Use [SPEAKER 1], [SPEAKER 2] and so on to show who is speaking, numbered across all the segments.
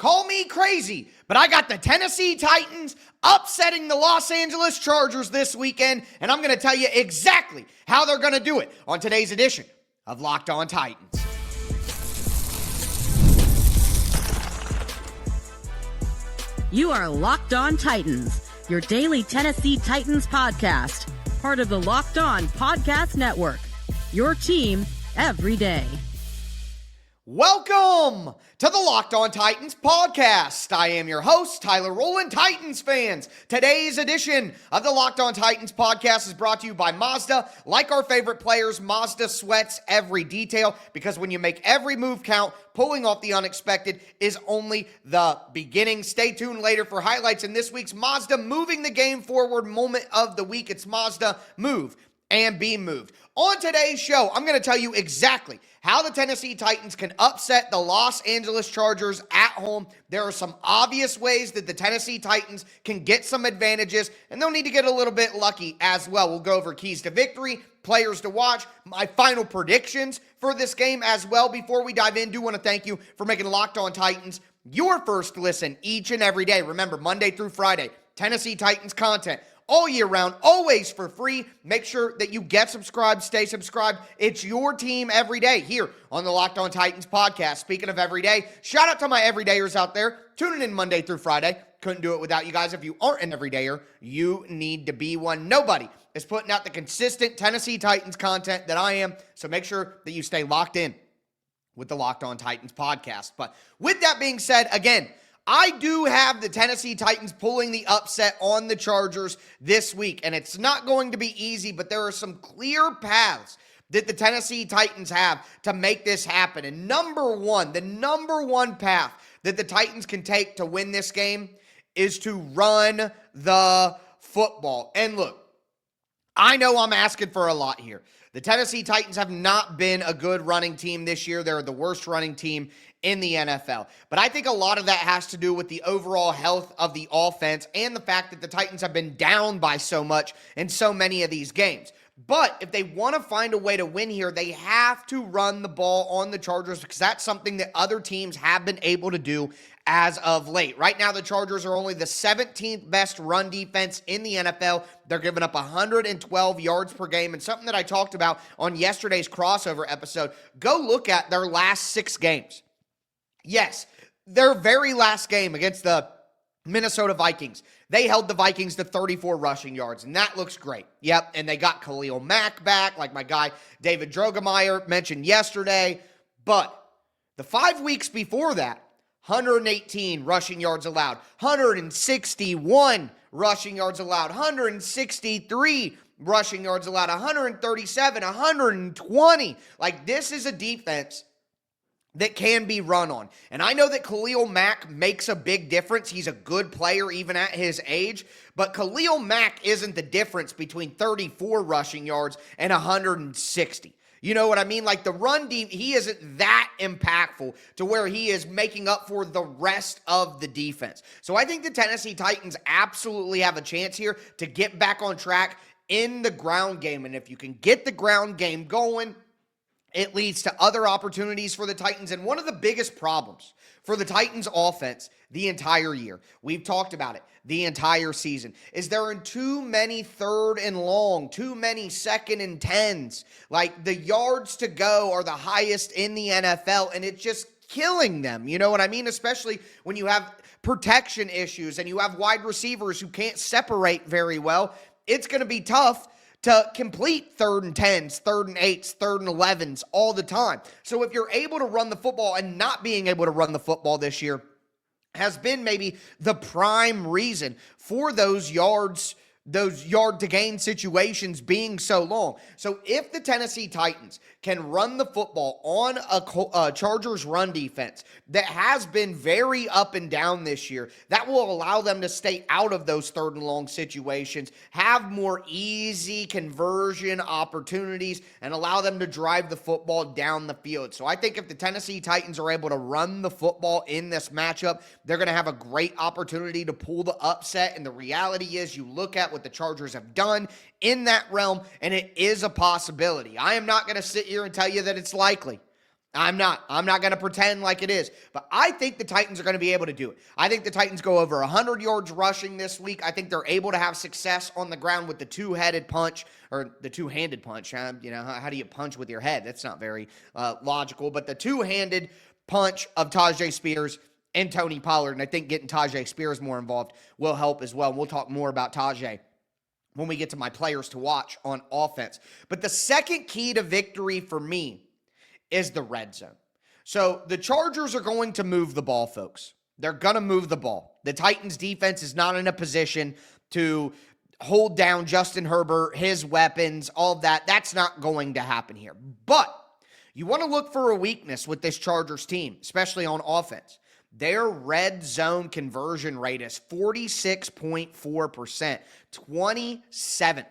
[SPEAKER 1] Call me crazy, but I got the Tennessee Titans upsetting the Los Angeles Chargers this weekend, and I'm going to tell you exactly how they're going to do it on today's edition of Locked On Titans.
[SPEAKER 2] You are Locked On Titans, your daily Tennessee Titans podcast, part of the Locked On Podcast Network, your team every day.
[SPEAKER 1] Welcome to the Locked On Titans podcast. I am your host, Tyler Rowland. Titans fans, today's edition of the Locked On Titans podcast is brought to you by Mazda. Like our favorite players, Mazda sweats every detail because when you make every move count, pulling off the unexpected is only the beginning. Stay tuned later for highlights in this week's Mazda Moving the Game Forward moment of the week. It's Mazda Move and Be Moved. On today's show, I'm going to tell you exactly how the Tennessee Titans can upset the Los Angeles Chargers at home. There are some obvious ways that the Tennessee Titans can get some advantages, and they'll need to get a little bit lucky as well. We'll go over keys to victory, players to watch, my final predictions for this game as well. Before we dive in, I do want to thank you for making Locked On Titans your first listen each and every day. Remember, Monday through Friday, Tennessee Titans content all year round, always for free. Make sure that you get subscribed, stay subscribed. It's your team every day here on the Locked On Titans podcast. Speaking of every day, shout out to my everydayers out there tuning in Monday through Friday. Couldn't do it without you guys. If you aren't an everydayer, you need to be one. Nobody is putting out the consistent Tennessee Titans content that I am, so make sure that you stay locked in with the Locked On Titans podcast. But with that being said, again, I do have the Tennessee Titans pulling the upset on the Chargers this week, and it's not going to be easy, but there are some clear paths that the Tennessee Titans have to make this happen. And the number one path that the Titans can take to win this game is to run the football. And look, I know I'm asking for a lot here. The Tennessee Titans have not been a good running team this year. They're the worst running team in the NFL. But I think a lot of that has to do with the overall health of the offense and the fact that the Titans have been down by so much in so many of these games. But if they want to find a way to win here, they have to run the ball on the Chargers because that's something that other teams have been able to do as of late. Right now, the Chargers are only the 17th best run defense in the NFL. They're giving up 112 yards per game. And something that I talked about on yesterday's crossover episode, go look at their last 6 games. Yes, their very last game against the Minnesota Vikings, they held the Vikings to 34 rushing yards, and that looks great. Yep, and they got Khalil Mack back, like my guy David Drogemeyer mentioned yesterday. But the 5 weeks before that, 118 rushing yards allowed, 161 rushing yards allowed, 163 rushing yards allowed, 137, 120. Like, this is a defense that can be run on. And I know that Khalil Mack makes a big difference. He's a good player even at his age. But Khalil Mack isn't the difference between 34 rushing yards and 160. You know what I mean? Like the run deep, he isn't that impactful to where he is making up for the rest of the defense. So I think the Tennessee Titans absolutely have a chance here to get back on track in the ground game. And if you can get the ground game going, it leads to other opportunities for the Titans. And one of the biggest problems for the Titans offense the entire year, we've talked about it the entire season, is there are too many 3rd and long, too many 2nd and 10s. Like the yards to go are the highest in the NFL, and it's just killing them. You know what I mean? Especially when you have protection issues and you have wide receivers who can't separate very well. It's going to be tough to complete 3rd and 10s, 3rd and 8s, 3rd and 11s all the time. So if you're able to run the football, and not being able to run the football this year has been maybe the prime reason for those yard to gain situations being so long. So if the Tennessee Titans can run the football on a Chargers run defense that has been very up and down this year, that will allow them to stay out of those 3rd and long situations, have more easy conversion opportunities, and allow them to drive the football down the field. So I think if the Tennessee Titans are able to run the football in this matchup, they're going to have a great opportunity to pull the upset. And the reality is, you look at what the Chargers have done in that realm, and it is a possibility. I am not going to sit here and tell you that it's likely, I'm not going to pretend like it is. But I think the Titans are going to be able to do it. I think the Titans go over 100 yards rushing this week. I think they're able to have success on the ground with the two-headed punch, or the two-handed punch. How do you punch with your head? That's not very logical. But the two-handed punch of Tyjae Spears and Tony Pollard, and I think getting Tyjae Spears more involved will help as well. And we'll talk more about Tyjae when we get to my players to watch on offense. But the second key to victory for me is the red zone. So the Chargers are going to move the ball, folks. They're going to move the ball. The Titans defense is not in a position to hold down Justin Herbert, his weapons, all of that. That's not going to happen here. But you want to look for a weakness with this Chargers team, especially on offense. Their red zone conversion rate is 46.4%, 27th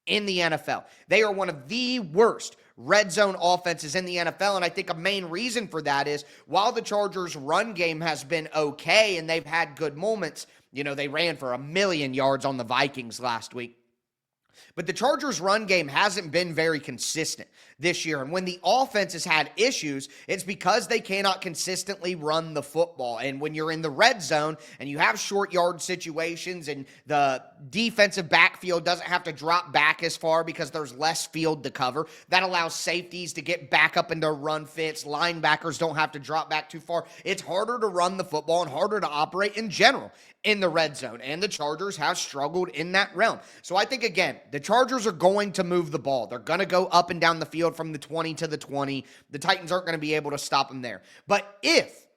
[SPEAKER 1] in the NFL. They are one of the worst red zone offenses in the NFL, and I think a main reason for that is while the Chargers' run game has been okay and they've had good moments, they ran for 1,000,000 yards on the Vikings last week. But the Chargers' run game hasn't been very consistent this year. And when the offense has had issues, it's because they cannot consistently run the football. And when you're in the red zone and you have short yard situations and the defensive backfield doesn't have to drop back as far because there's less field to cover, that allows safeties to get back up into run fits. Linebackers don't have to drop back too far. It's harder to run the football and harder to operate in general in the red zone, and the Chargers have struggled in that realm. So I think, again, the Chargers are going to move the ball. They're going to go up and down the field from the 20 to the 20. The Titans aren't going to be able to stop them there. But if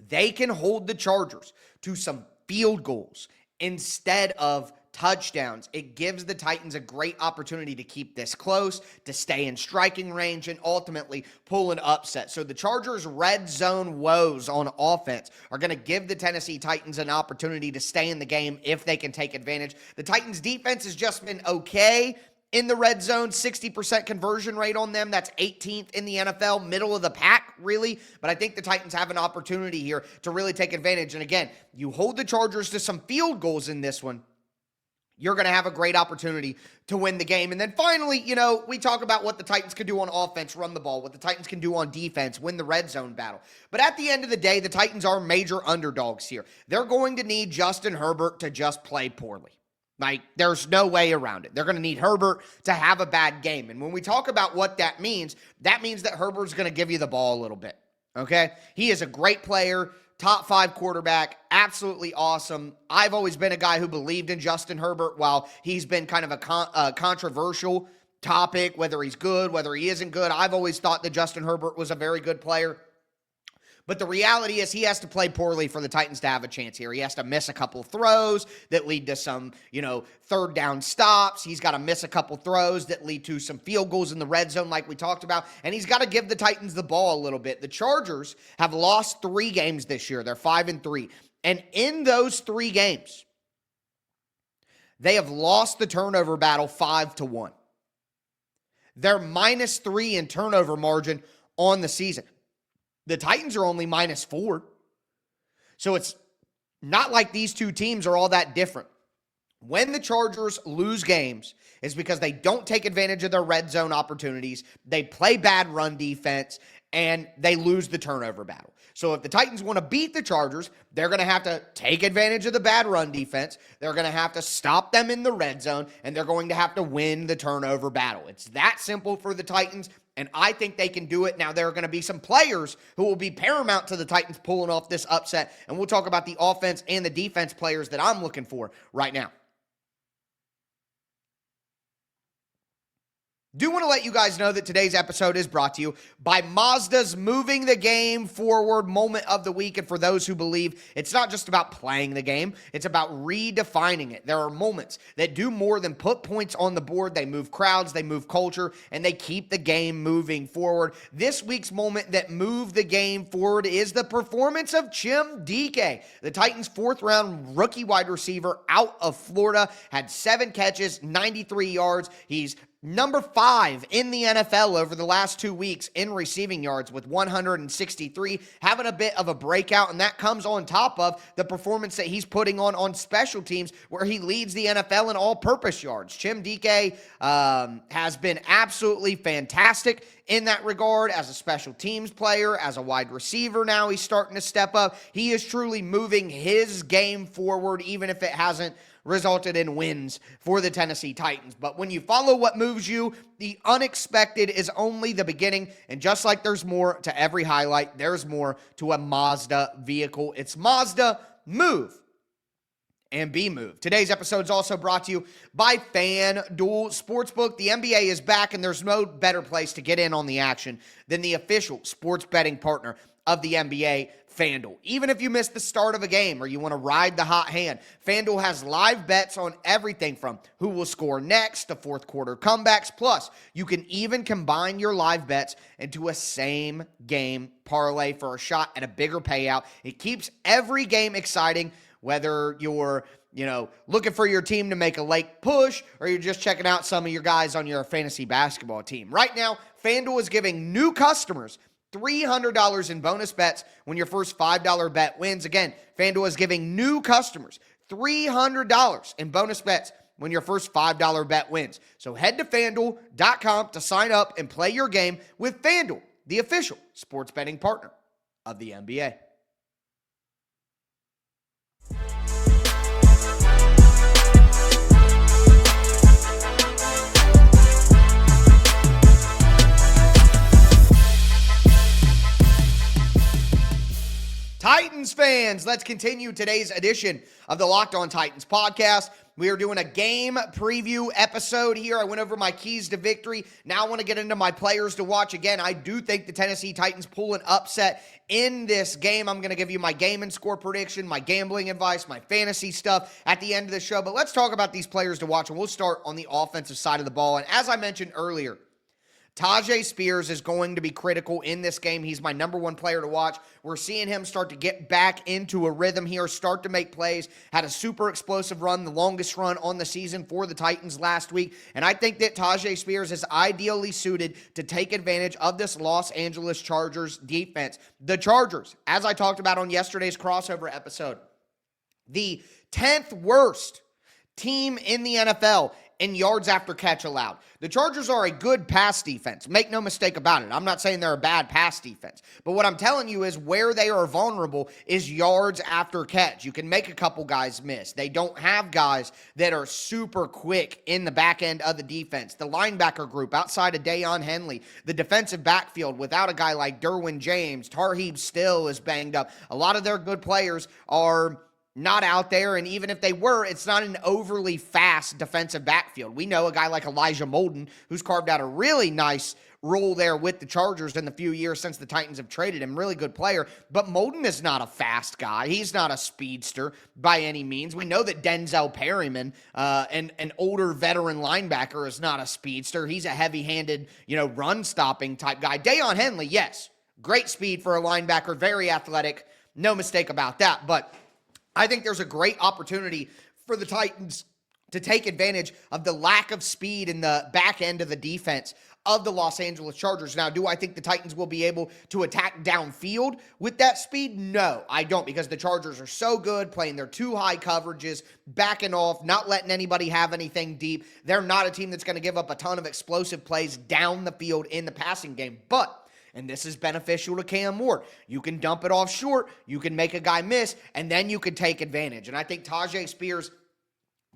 [SPEAKER 1] they can hold the Chargers to some field goals instead of touchdowns, it gives the Titans a great opportunity to keep this close, to stay in striking range, and ultimately pull an upset. So the Chargers' red zone woes on offense are going to give the Tennessee Titans an opportunity to stay in the game if they can take advantage. The Titans' defense has just been okay in the red zone, 60% conversion rate on them. That's 18th in the NFL, middle of the pack, really. But I think the Titans have an opportunity here to really take advantage. And again, you hold the Chargers to some field goals in this one, you're going to have a great opportunity to win the game. And then finally, we talk about what the Titans can do on offense, run the ball, what the Titans can do on defense, win the red zone battle. But at the end of the day, the Titans are major underdogs here. They're going to need Justin Herbert to just play poorly. There's no way around it. They're going to need Herbert to have a bad game. And when we talk about what that means that Herbert's going to give you the ball a little bit, okay? He is a great player, top 5 quarterback, absolutely awesome. I've always been a guy who believed in Justin Herbert while he's been kind of a controversial topic, whether he's good, whether he isn't good. I've always thought that Justin Herbert was a very good player. But the reality is he has to play poorly for the Titans to have a chance here. He has to miss a couple throws that lead to some, third down stops. He's got to miss a couple throws that lead to some field goals in the red zone like we talked about. And he's got to give the Titans the ball a little bit. The Chargers have lost 3 games this year. They're 5-3. And in those 3 games, they have lost the turnover battle 5-1. They're -3 in turnover margin on the season. The Titans are only -4. So it's not like these two teams are all that different. When the Chargers lose games, it's because they don't take advantage of their red zone opportunities, they play bad run defense, and they lose the turnover battle. So if the Titans want to beat the Chargers, they're going to have to take advantage of the bad run defense, they're going to have to stop them in the red zone, and they're going to have to win the turnover battle. It's that simple for the Titans, and I think they can do it. Now, there are going to be some players who will be paramount to the Titans pulling off this upset, and we'll talk about the offense and the defense players that I'm looking for right now. Do want to let you guys know that today's episode is brought to you by Mazda's Moving the Game Forward Moment of the Week. And for those who believe it's not just about playing the game, it's about redefining it. There are moments that do more than put points on the board. They move crowds, they move culture, and they keep the game moving forward. This week's moment that moved the game forward is the performance of Chim, Dike, the Titans' 4th-round rookie wide receiver out of Florida, had 7 catches, 93 yards. He's Number 5 in the NFL over the last 2 weeks in receiving yards with 163, having a bit of a breakout, and that comes on top of the performance that he's putting on special teams where he leads the NFL in all-purpose yards. Chim Dike has been absolutely fantastic in that regard as a special teams player, as a wide receiver now he's starting to step up. He is truly moving his game forward, even if it hasn't resulted in wins for the Tennessee Titans. But when you follow what moves you, the unexpected is only the beginning. And just like there's more to every highlight, there's more to a Mazda vehicle. It's Mazda. Move and be moved. Today's episode is also brought to you by FanDuel Sportsbook. The NBA is back, and there's no better place to get in on the action than the official sports betting partner of the NBA, FanDuel. Even if you missed the start of a game or you want to ride the hot hand, FanDuel has live bets on everything from who will score next to fourth quarter comebacks. Plus, you can even combine your live bets into a same game parlay for a shot at a bigger payout. It keeps every game exciting, whether you're looking for your team to make a late push or you're just checking out some of your guys on your fantasy basketball team. Right now, FanDuel is giving new customers $300 in bonus bets when your first $5 bet wins. Again, FanDuel is giving new customers $300 in bonus bets when your first $5 bet wins. So head to FanDuel.com to sign up and play your game with FanDuel, the official sports betting partner of the NBA. Titans fans, let's continue today's edition of the Locked On Titans podcast. We are doing a game preview episode here. I went over my keys to victory. Now I want to get into my players to watch. Again, I do think the Tennessee Titans pull an upset in this game. I'm going to give you my game and score prediction, my gambling advice, my fantasy stuff at the end of the show. But let's talk about these players to watch, and we'll start on the offensive side of the ball. And as I mentioned earlier, Tyjae Spears is going to be critical in this game. He's my number one player to watch. We're seeing him start to get back into a rhythm here, start to make plays. Had a super explosive run, the longest run on the season for the Titans last week. And I think that Tyjae Spears is ideally suited to take advantage of this Los Angeles Chargers defense. The Chargers, as I talked about on yesterday's crossover episode, the 10th worst team in the NFL in yards after catch allowed. The Chargers are a good pass defense. Make no mistake about it. I'm not saying they're a bad pass defense. But what I'm telling you is where they are vulnerable is yards after catch. You can make a couple guys miss. They don't have guys that are super quick in the back end of the defense. The linebacker group outside of Deion Henley, the defensive backfield without a guy like Derwin James, Tarheeb still is banged up. A lot of their good players are not out there, and even if they were, it's not an overly fast defensive backfield. We know a guy like Elijah Molden, who's carved out a really nice role there with the Chargers in the few years since the Titans have traded him. Really good player, but Molden is not a fast guy. He's not a speedster by any means. We know that Denzel Perryman, an older veteran linebacker, is not a speedster. He's a heavy-handed, run-stopping type guy. Deion Henley, yes, great speed for a linebacker, very athletic, no mistake about that, but I think there's a great opportunity for the Titans to take advantage of the lack of speed in the back end of the defense of the Los Angeles Chargers. Now, do I think the Titans will be able to attack downfield with that speed? No, I don't, because the Chargers are so good playing their two high coverages, backing off, not letting anybody have anything deep. They're not a team that's going to give up a ton of explosive plays down the field in the passing game, but and this is beneficial to Cam Ward. You can dump it off short, you can make a guy miss, and then you can take advantage. And I think Tyjae Spears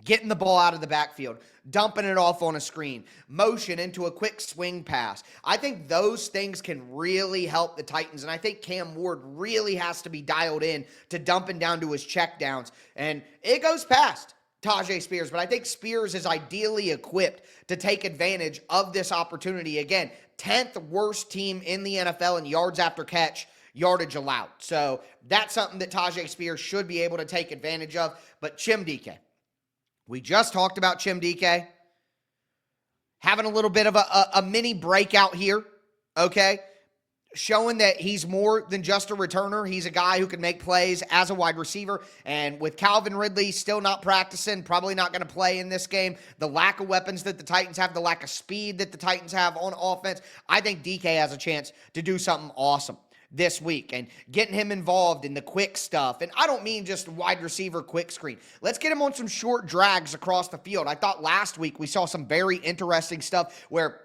[SPEAKER 1] getting the ball out of the backfield, dumping it off on a screen, motion into a quick swing pass. I think those things can really help the Titans, and I think Cam Ward really has to be dialed in to dumping down to his checkdowns. And it goes past Tyjae Spears, but I think Spears is ideally equipped to take advantage of this opportunity. Again, 10th worst team in the NFL in yards after catch, yardage allowed. So that's something that Tyjae Spears should be able to take advantage of. But Chim Dike, we just talked about Chim Dike having a little bit of a mini breakout here, okay? showing that he's more than just a returner. He's a guy who can make plays as a wide receiver. And with Calvin Ridley still not practicing, probably not going to play in this game, the lack of weapons that the Titans have, the lack of speed that the Titans have on offense, I think Dike has a chance to do something awesome this week, and getting him involved in the quick stuff. And I don't mean just wide receiver quick screen. Let's get him on some short drags across the field. I thought last week we saw some very interesting stuff where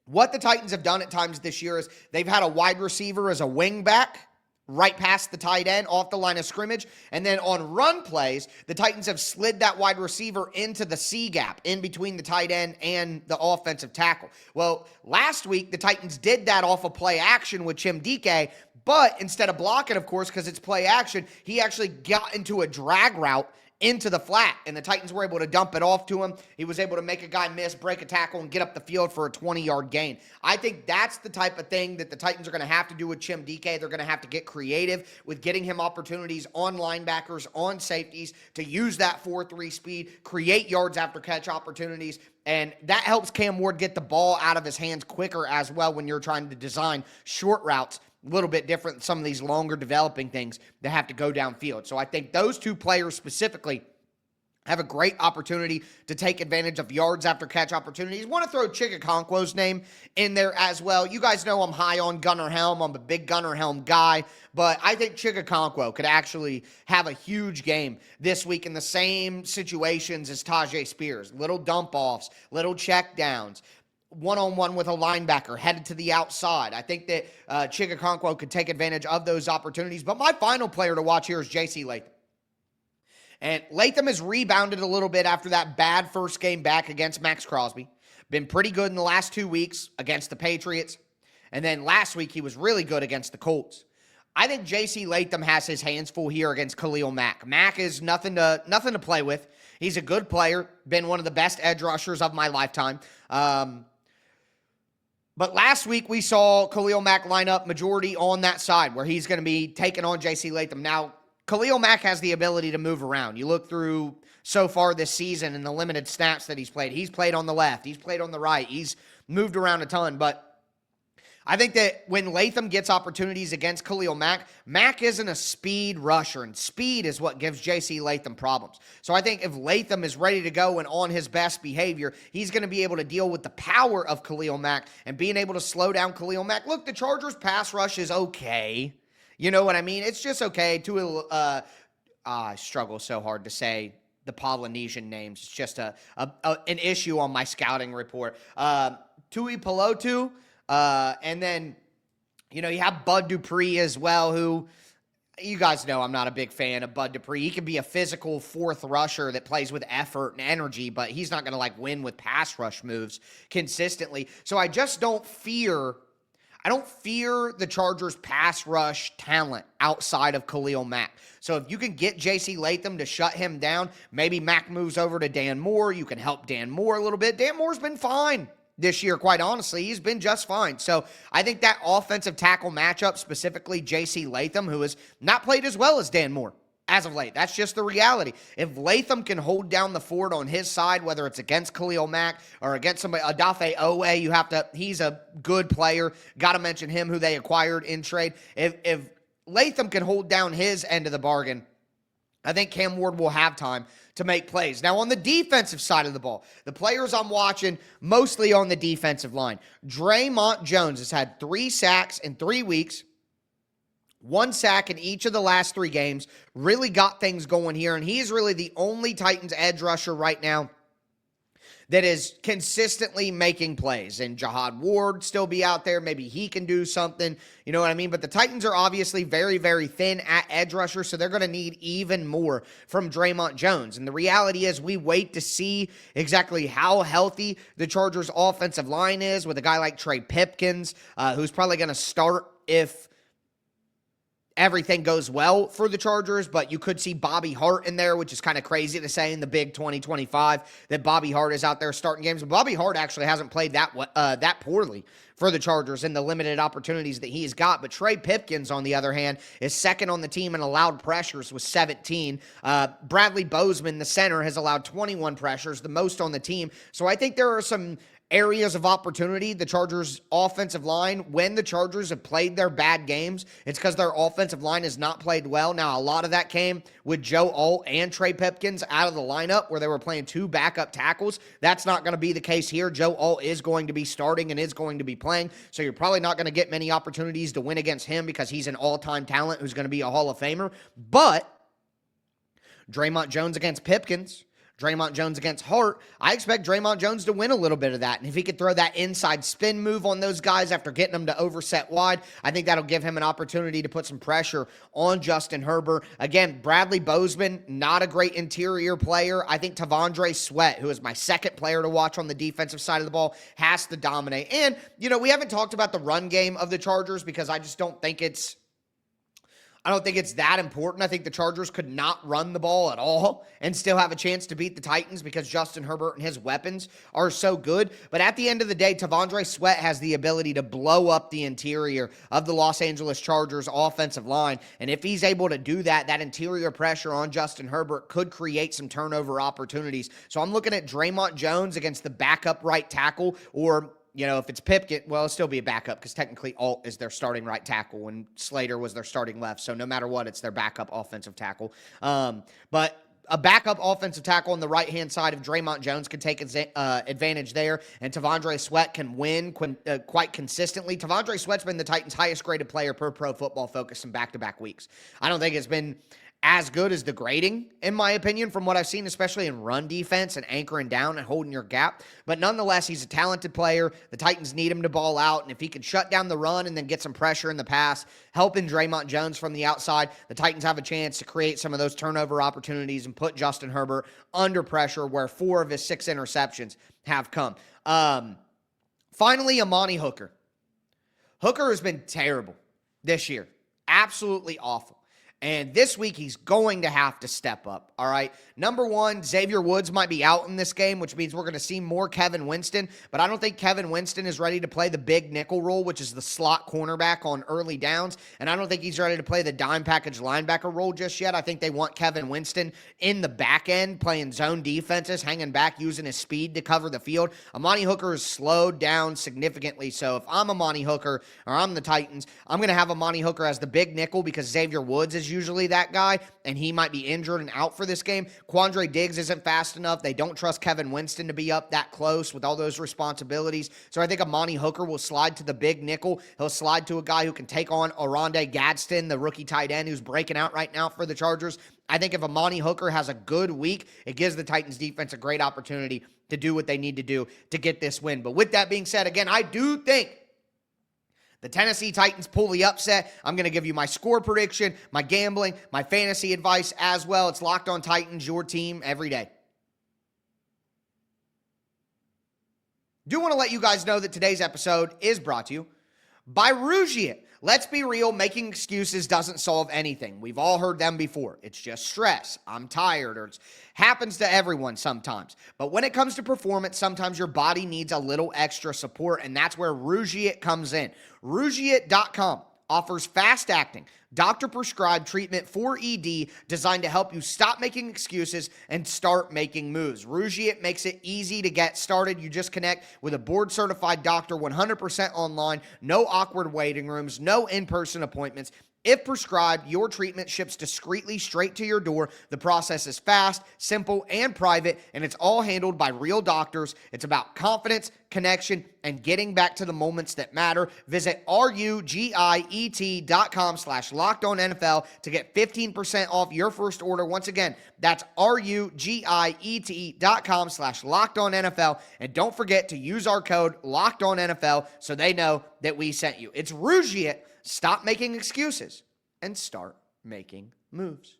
[SPEAKER 1] what the Titans have done at times this year is they've had a wide receiver as a wing back right past the tight end off the line of scrimmage. And then on run plays, the Titans have slid that wide receiver into the C gap in between the tight end and the offensive tackle. Well, last week, the Titans did that off of play action with Chim, but instead of blocking, of course, because it's play action, he actually got into a drag route into the flat, and the Titans were able to dump it off to him. He was able to make a guy miss, break a tackle, and get up the field for a 20-yard gain. I think that's the type of thing that the Titans are going to have to do with Chim. They're going to have to get creative with getting him opportunities on linebackers, on safeties, to use that 4-3 speed, create yards after catch opportunities, and that helps Cam Ward get the ball out of his hands quicker as well when you're trying to design short routes. A little bit different than some of these longer developing things that have to go downfield. So I think those two players specifically have a great opportunity to take advantage of yards after catch opportunities. Want to throw Chig Okonkwo's name in there as well. You guys know I'm high on Gunnar Helm. I'm a big Gunnar Helm guy, but I think Chig Okonkwo could actually have a huge game this week in the same situations as Tyjae Spears. Little dump offs, little check downs, one-on-one with a linebacker headed to the outside. I think that Chig Okonkwo could take advantage of those opportunities. But my final player to watch here is J.C. Latham. And Latham has rebounded a little bit after that bad first game back against Max Crosby. Been pretty good in the last 2 weeks against the Patriots. And then last week he was really good against the Colts. I think J.C. Latham has his hands full here against Khalil Mack. Mack is nothing to play with. He's a good player. Been one of the best edge rushers of my lifetime. But last week, we saw Khalil Mack line up majority on that side where he's going to be taking on J.C. Latham. Now, Khalil Mack has the ability to move around. You look through so far this season and the limited snaps that he's played on the left, he's played on the right, he's moved around a ton. But I think that when Latham gets opportunities against Khalil Mack, Mack isn't a speed rusher, and speed is what gives J.C. Latham problems. So I think if Latham is ready to go and on his best behavior, he's going to be able to deal with the power of Khalil Mack and being able to slow down Khalil Mack. Look, the Chargers' pass rush is okay. You know what I mean? It's just okay. I struggle so hard to say the Polynesian names. It's just an issue on my scouting report. Tui Pelotu. And then, you have Bud Dupree as well, who you guys know I'm not a big fan of Bud Dupree. He can be a physical fourth rusher that plays with effort and energy, but he's not going to win with pass rush moves consistently. So I just don't fear the Chargers pass rush talent outside of Khalil Mack. So if you can get J.C. Latham to shut him down, maybe Mack moves over to Dan Moore. You can help Dan Moore a little bit. Dan Moore's been fine this year, quite honestly. He's been just fine. So I think that offensive tackle matchup, specifically J.C. Latham, who has not played as well as Dan Moore as of late. That's just the reality. If Latham can hold down the fort on his side, whether it's against Khalil Mack or against somebody, Odafe Owe, he's a good player. Got to mention him, who they acquired in trade. If Latham can hold down his end of the bargain, I think Cam Ward will have time to make plays. Now, on the defensive side of the ball, the players I'm watching mostly on the defensive line. Dre'Mont Jones has had 3 sacks in 3 weeks, 1 sack in each of the last 3 games. Really got things going here, and he's really the only Titans edge rusher right now that is consistently making plays. And Jihad Ward still be out there. Maybe he can do something. You know what I mean? But the Titans are obviously very, very thin at edge rusher, so they're going to need even more from Dre'Mont Jones. And the reality is we wait to see exactly how healthy the Chargers' offensive line is with a guy like Trey Pipkins, who's probably going to start if everything goes well for the Chargers, but you could see Bobby Hart in there, which is kind of crazy to say in the big 2025 that Bobby Hart is out there starting games. But Bobby Hart actually hasn't played that poorly for the Chargers in the limited opportunities that he's got. But Trey Pipkins, on the other hand, is second on the team in allowed pressures with 17. Bradley Bozeman, the center, has allowed 21 pressures, the most on the team. So I think there are some areas of opportunity, the Chargers' offensive line, when the Chargers have played their bad games, it's because their offensive line has not played well. Now, a lot of that came with Joe Alt and Trey Pipkins out of the lineup where they were playing two backup tackles. That's not going to be the case here. Joe Alt is going to be starting and is going to be playing, so you're probably not going to get many opportunities to win against him because he's an all-time talent who's going to be a Hall of Famer. But Dre'Mont Jones against Pipkins, Dre'Mont Jones against Hart, I expect Dre'Mont Jones to win a little bit of that. And if he could throw that inside spin move on those guys after getting them to overset wide, I think that'll give him an opportunity to put some pressure on Justin Herbert. Again, Bradley Bozeman, not a great interior player. I think Tyjae Sweat, who is my second player to watch on the defensive side of the ball, has to dominate. And, we haven't talked about the run game of the Chargers because I just don't think it's that important. I think the Chargers could not run the ball at all and still have a chance to beat the Titans because Justin Herbert and his weapons are so good. But at the end of the day, Tyjae Sweat has the ability to blow up the interior of the Los Angeles Chargers offensive line. And if he's able to do that, that interior pressure on Justin Herbert could create some turnover opportunities. So I'm looking at Dre'Mont Jones against the backup right tackle, or if it's Pipkin, well, it'll still be a backup because technically Alt is their starting right tackle and Slater was their starting left. So no matter what, it's their backup offensive tackle. But a backup offensive tackle on the right-hand side of Dre'Mont Jones could take advantage there, and Tyjae Sweat can win quite consistently. Tyjae Sweat's been the Titans' highest-graded player per Pro Football Focus in back-to-back weeks. I don't think it's been as good as the grading, in my opinion, from what I've seen, especially in run defense and anchoring down and holding your gap. But nonetheless, he's a talented player. The Titans need him to ball out, and if he can shut down the run and then get some pressure in the pass, helping Dre'Mont Jones from the outside, the Titans have a chance to create some of those turnover opportunities and put Justin Herbert under pressure where 4 of his 6 interceptions have come. Finally, Amani Hooker. Hooker has been terrible this year. Absolutely awful. And this week, he's going to have to step up, all right? Number one, Xavier Woods might be out in this game, which means we're going to see more Kevin Winston, but I don't think Kevin Winston is ready to play the big nickel role, which is the slot cornerback on early downs, and I don't think he's ready to play the dime package linebacker role just yet. I think they want Kevin Winston in the back end, playing zone defenses, hanging back, using his speed to cover the field. Amani Hooker is slowed down significantly, so if I'm Amani Hooker, or I'm the Titans, I'm going to have Amani Hooker as the big nickel because Xavier Woods is usually that guy, and he might be injured and out for this game. Quandre Diggs isn't fast enough. They don't trust Kevin Winston to be up that close with all those responsibilities. So I think Amani Hooker will slide to the big nickel. He'll slide to a guy who can take on Oronde Gadsden, the rookie tight end who's breaking out right now for the Chargers. I think if Amani Hooker has a good week, it gives the Titans defense a great opportunity to do what they need to do to get this win. But with that being said, again, I do think the Tennessee Titans pull the upset. I'm going to give you my score prediction, my gambling, my fantasy advice as well. It's Locked On Titans, your team every day. Do want to let you guys know that today's episode is brought to you by Rougier. Let's be real, making excuses doesn't solve anything. We've all heard them before. It's just stress. I'm tired, or it happens to everyone sometimes. But when it comes to performance, sometimes your body needs a little extra support, and that's where Rougier comes in. Rougier.com offers fast-acting, doctor-prescribed treatment for ED designed to help you stop making excuses and start making moves. Rougier makes it easy to get started. You just connect with a board-certified doctor 100% online, no awkward waiting rooms, no in-person appointments. If prescribed, your treatment ships discreetly straight to your door. The process is fast, simple, and private, and it's all handled by real doctors. It's about confidence, connection, and getting back to the moments that matter. Visit RUGIET.com/LockedOnNFL to get 15% off your first order. Once again, that's RUGIET.com/LockedOnNFL. And don't forget to use our code LockedOnNFL so they know that we sent you. It's Rougier. Stop making excuses and start making moves.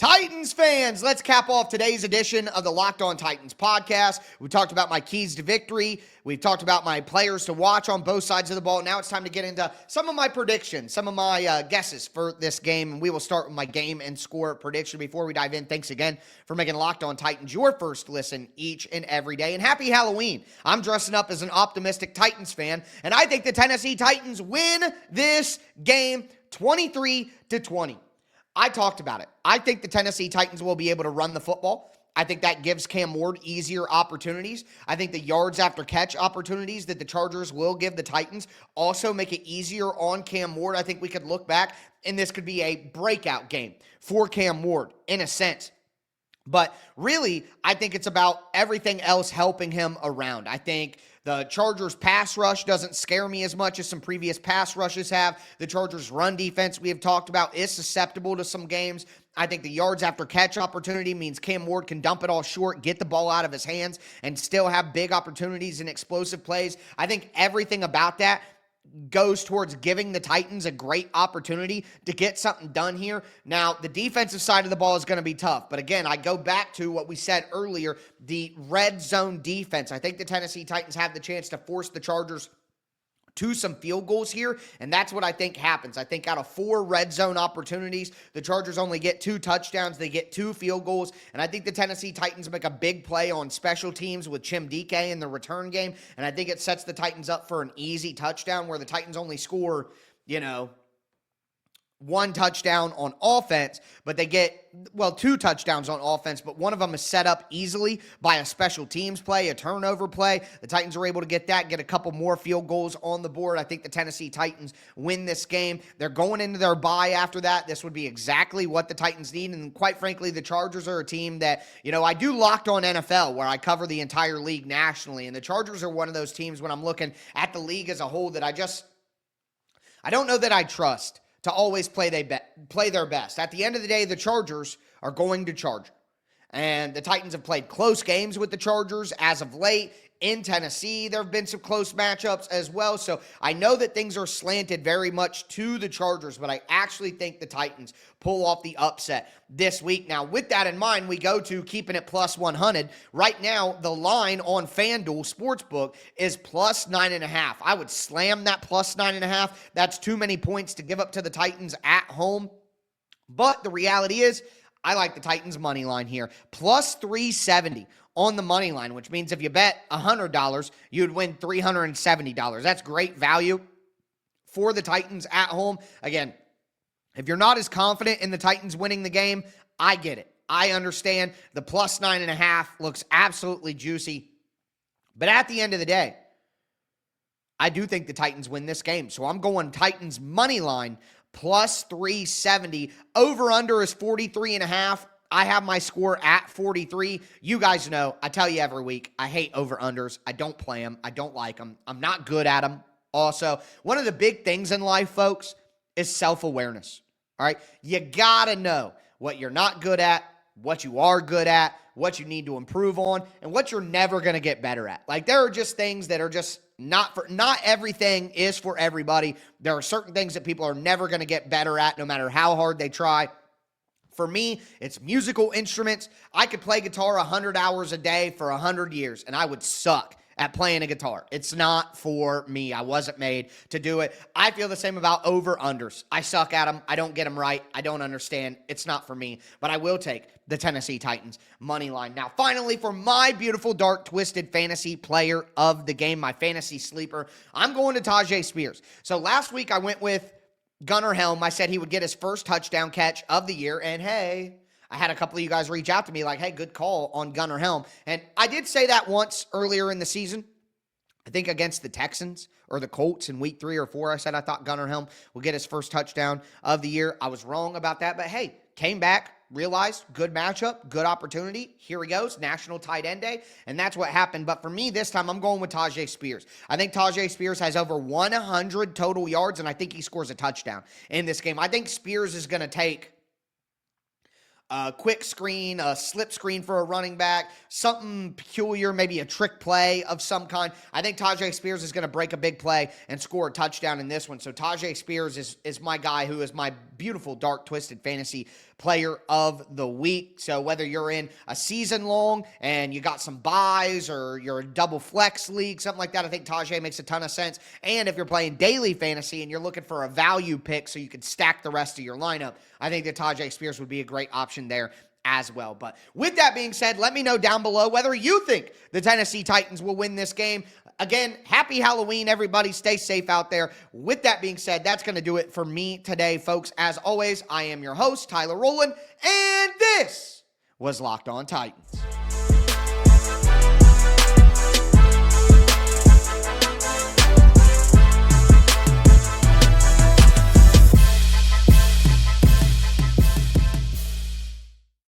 [SPEAKER 1] Titans fans, let's cap off today's edition of the Locked On Titans podcast. We talked about my keys to victory. We've talked about my players to watch on both sides of the ball. Now it's time to get into some of my predictions, some of my guesses for this game. And we will start with my game and score prediction. Before we dive in, thanks again for making Locked On Titans your first listen each and every day. And happy Halloween. I'm dressing up as an optimistic Titans fan, and I think the Tennessee Titans win this game 23-20. I talked about it. I think the Tennessee Titans will be able to run the football. I think that gives Cam Ward easier opportunities. I think the yards after catch opportunities that the Chargers will give the Titans also make it easier on Cam Ward. I think we could look back and this could be a breakout game for Cam Ward in a sense. But really, I think it's about everything else helping him around. I think the Chargers pass rush doesn't scare me as much as some previous pass rushes have. The Chargers run defense we have talked about is susceptible to some games. I think the yards after catch opportunity means Cam Ward can dump it all short, get the ball out of his hands, and still have big opportunities and explosive plays. I think everything about that goes towards giving the Titans a great opportunity to get something done here. Now, the defensive side of the ball is going to be tough. But again, I go back to what we said earlier, the red zone defense. I think the Tennessee Titans have the chance to force the Chargers to some field goals here, and that's what I think happens. I think out of 4 red zone opportunities, the Chargers only get 2 touchdowns. They get 2 field goals, and I think the Tennessee Titans make a big play on special teams with Chim Dike in the return game, and I think it sets the Titans up for an easy touchdown where the Titans only score, 1 touchdown on offense, but they get, 2 touchdowns on offense, but one of them is set up easily by a special teams play, a turnover play. The Titans are able to get that, get a couple more field goals on the board. I think the Tennessee Titans win this game. They're going into their bye after that. This would be exactly what the Titans need, and quite frankly, the Chargers are a team that, I do Locked On NFL, where I cover the entire league nationally, and the Chargers are one of those teams when I'm looking at the league as a whole that I don't know that I trust to always play their best. At the end of the day, the Chargers are going to charge. And the Titans have played close games with the Chargers as of late. In Tennessee, there have been some close matchups as well. So I know that things are slanted very much to the Chargers, but I actually think the Titans pull off the upset this week. Now, with that in mind, we go to keeping it plus 100. Right now, the line on FanDuel Sportsbook is plus 9.5. I would slam that plus 9.5. That's too many points to give up to the Titans at home. But the reality is, I like the Titans money line here. Plus 370 on the money line, which means if you bet $100, you'd win $370. That's great value for the Titans at home. Again, if you're not as confident in the Titans winning the game, I get it. I understand the plus 9.5 looks absolutely juicy. But at the end of the day, I do think the Titans win this game. So I'm going Titans money line plus 370. Over under is 43.5. I have my score at 43. You guys know, I tell you every week, I hate over-unders. I don't play them. I don't like them. I'm not good at them. Also, one of the big things in life, folks, is self-awareness. All right? You got to know what you're not good at, what you are good at, what you need to improve on, and what you're never going to get better at. Like, there are just things that are just not everything is for everybody. There are certain things that people are never going to get better at no matter how hard they try. For me, it's musical instruments. I could play guitar 100 hours a day for 100 years, and I would suck at playing a guitar. It's not for me. I wasn't made to do it. I feel the same about over-unders. I suck at them. I don't get them right. I don't understand. It's not for me. But I will take the Tennessee Titans money line. Now, finally, for my beautiful, dark, twisted fantasy player of the game, my fantasy sleeper, I'm going to Tyjae Spears. So last week I went with Gunnar Helm. I said he would get his first touchdown catch of the year, and hey, I had a couple of you guys reach out to me like, hey, good call on Gunnar Helm. And I did say that once earlier in the season, I think against the Texans or the Colts in week 3 or 4. I said I thought Gunnar Helm would get his first touchdown of the year. I was wrong about that, but hey, came back, realized good matchup, good opportunity. Here he goes, National Tight End Day, and that's what happened. But for me this time, I'm going with Tyjae Spears. I think Tyjae Spears has over 100 total yards, and I think he scores a touchdown in this game. I think Spears is going to take a quick screen, a slip screen for a running back, something peculiar, maybe a trick play of some kind. I think Tyjae Spears is going to break a big play and score a touchdown in this one. So Tyjae Spears is my guy, who is my beautiful, dark, twisted fantasy player of the week. So whether you're in a season long and you got some buys, or you're a double flex league, something like that, I think Tyjae makes a ton of sense. And if you're playing daily fantasy and you're looking for a value pick so you can stack the rest of your lineup, I think that Tyjae Spears would be a great option there as well. But with that being said, let me know down below whether you think the Tennessee Titans will win this game. Again, happy Halloween, everybody. Stay safe out there. With that being said, that's going to do it for me today, folks. As always, I am your host, Tyler Rowland, and this was Locked On Titans.